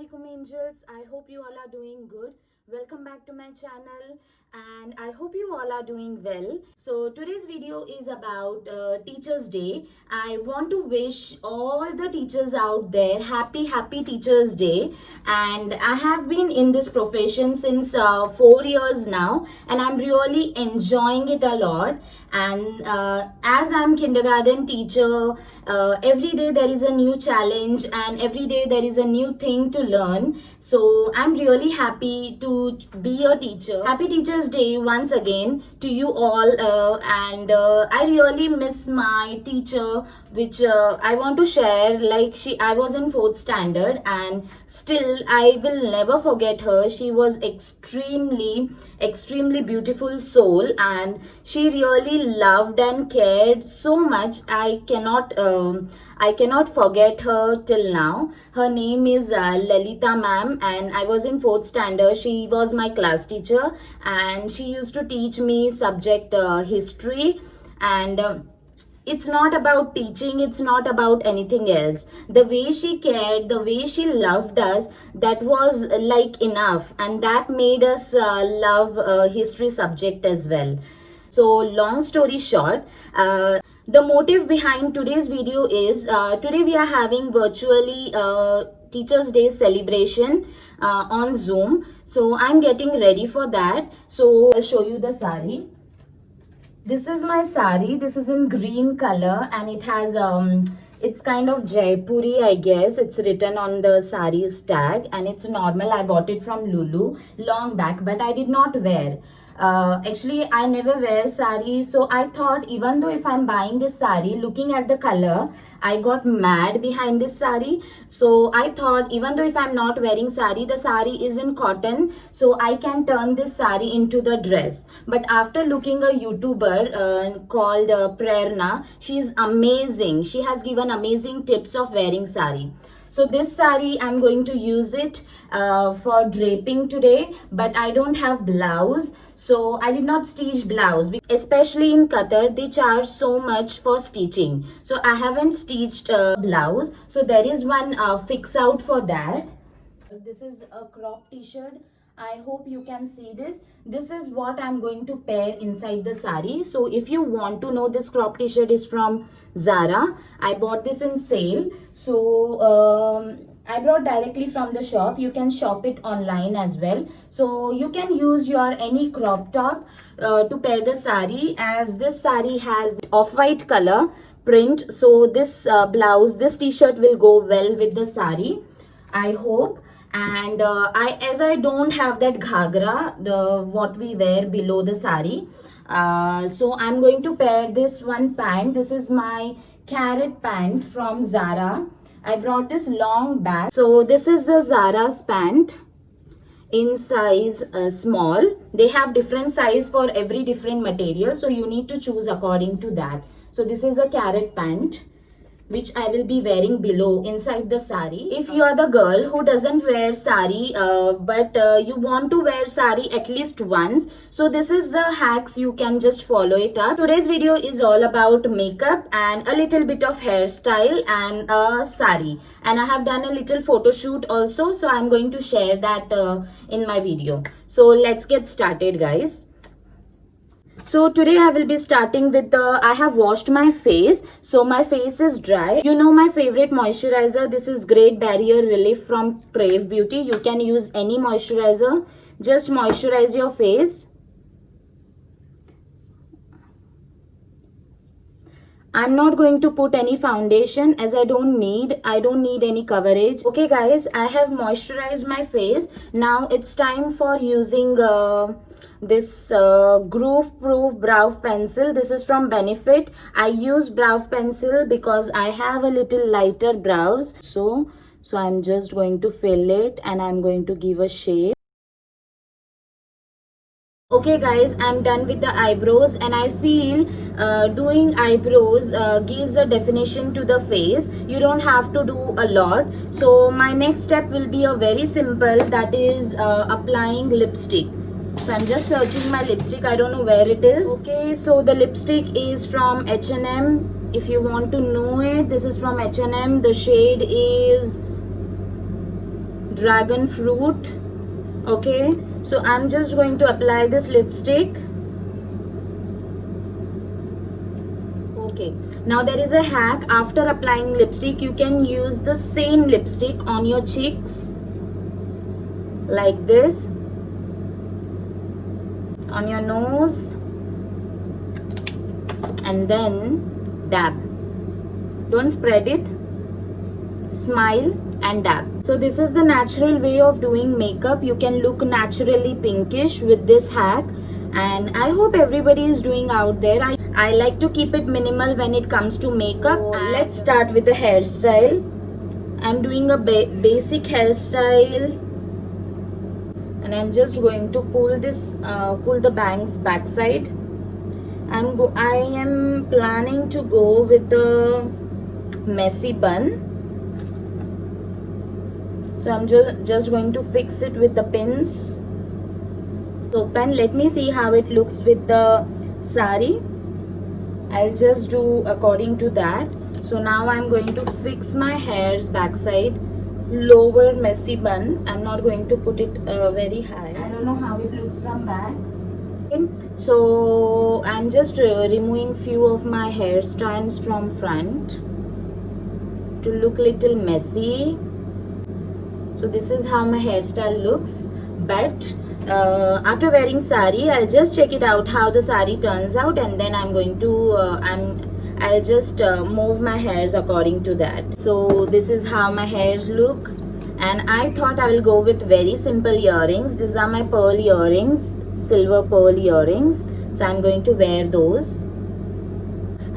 Assalamualaikum angels. I hope you all are doing good. Welcome back to my channel and I hope you all are doing well. So today's video is about Teachers Day. I want to wish all the teachers out there happy Teachers Day, and I have been in this profession since 4 years now and I'm really enjoying it a lot. And as I'm kindergarten teacher, every day there is a new challenge and every day there is a new thing to learn. So I'm really happy to be a teacher. Happy Teachers Day once again to you all, and I really miss my teacher, which I want to share. Like I was in 4th standard and still I will never forget her. She was extremely beautiful soul and she really loved and cared so much. I cannot forget her till now. Her name is Lalita ma'am, and I was in 4th standard. She was my class teacher and she used to teach me subject history. And it's not about teaching, it's not about anything else. The way she cared, the way she loved us, that was like enough, and that made us love history subject as well. So long story short, the motive behind today's video is today we are having virtually Teachers Day celebration on Zoom. So I'm getting ready for that. So I'll show you the sari. This is my sari. This is in green color and it has it's kind of Jaipuri, I guess. It's written on the sari's tag and it's normal. I bought it from Lulu long back, but I did not wear. Actually, I never wear sari, so I thought even though if I'm buying this sari, looking at the color, I got mad behind this sari. So I thought even though if I'm not wearing sari, the sari is in cotton, so I can turn this sari into the dress. But after looking a YouTuber called Prerna, she is amazing. She has given amazing tips of wearing sari. So this sari, I'm going to use it for draping today, but I don't have blouse. So I did not stitch blouse. Especially in Qatar, they charge so much for stitching. So I haven't stitched blouse. So there is one fix out for that. This is a crop t-shirt. I hope you can see this. This is what I'm going to pair inside the sari. So if you want to know, this crop t-shirt is from Zara. I bought this in sale. So I brought directly from the shop. You can shop it online as well. So you can use your any crop top to pair the sari, as this sari has off-white color print. So this blouse, this t-shirt will go well with the sari, I hope. And as I don't have that ghagra, the what we wear below the sari, so I'm going to pair this one pant. This is my carrot pant from Zara. I brought this long back. So this is the Zara's pant in size small. They have different size for every different material, so you need to choose according to that. So this is a carrot pant which I will be wearing below inside the sari. If you are the girl who doesn't wear sari but you want to wear sari at least once, so this is the hacks, you can just follow it up. Today's video is all about makeup and a little bit of hairstyle and a sari, and I have done a little photo shoot also, so I'm going to share that in my video. So let's get started, guys. So today I will be starting with I have washed my face, so my face is dry. You know my favorite moisturizer, this is Great Barrier Relief from Crave Beauty. You can use any moisturizer, just moisturize your face. I'm not going to put any foundation as I don't need any coverage. Okay guys, I have moisturized my face. Now it's time for using this Groove Proof Brow Pencil. This is from Benefit. I use brow pencil because I have a little lighter brows. So I'm just going to fill it and I'm going to give a shape. Okay guys, I'm done with the eyebrows and I feel doing eyebrows gives a definition to the face. You don't have to do a lot. So my next step will be a very simple, that is applying lipstick. So I'm just searching my lipstick. I don't know where it is. Okay, so the lipstick is from H&M. If you want to know it, this is from H&M. The shade is dragon fruit. Okay, so I'm just going to apply this lipstick. Okay, now there is a hack. After applying lipstick, you can use the same lipstick on your cheeks like this, on your nose, and then dab. Don't spread it, smile and dab. So this is the natural way of doing makeup. You can look naturally pinkish with this hack, and I hope everybody is doing out there. I like to keep it minimal when it comes to makeup. Let's start with the hairstyle. I'm doing a basic hairstyle, and I'm just going to pull the bangs backside. I am planning to go with the messy bun. So I'm just going to fix it with the pins. Open. Let me see how it looks with the sari. I'll just do according to that. So now I'm going to fix my hair's backside, lower messy bun. I'm not going to put it very high. I don't know how it looks from back. Okay. So I'm just removing few of my hair strands from front to look little messy. So this is how my hairstyle looks, but after wearing sari, I'll just check it out how the sari turns out, and then I'm going to I'll just move my hairs according to that. So this is how my hairs look, and I thought I will go with very simple earrings. These are my pearl earrings, silver pearl earrings. So I'm going to wear those.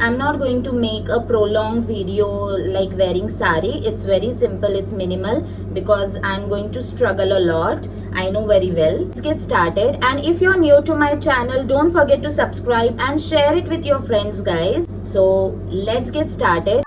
I'm not going to make a prolonged video like wearing sari. It's very simple, it's minimal, because I'm going to struggle a lot. I know very well. Let's get started. And if you're new to my channel, don't forget to subscribe and share it with your friends, guys. So let's get started.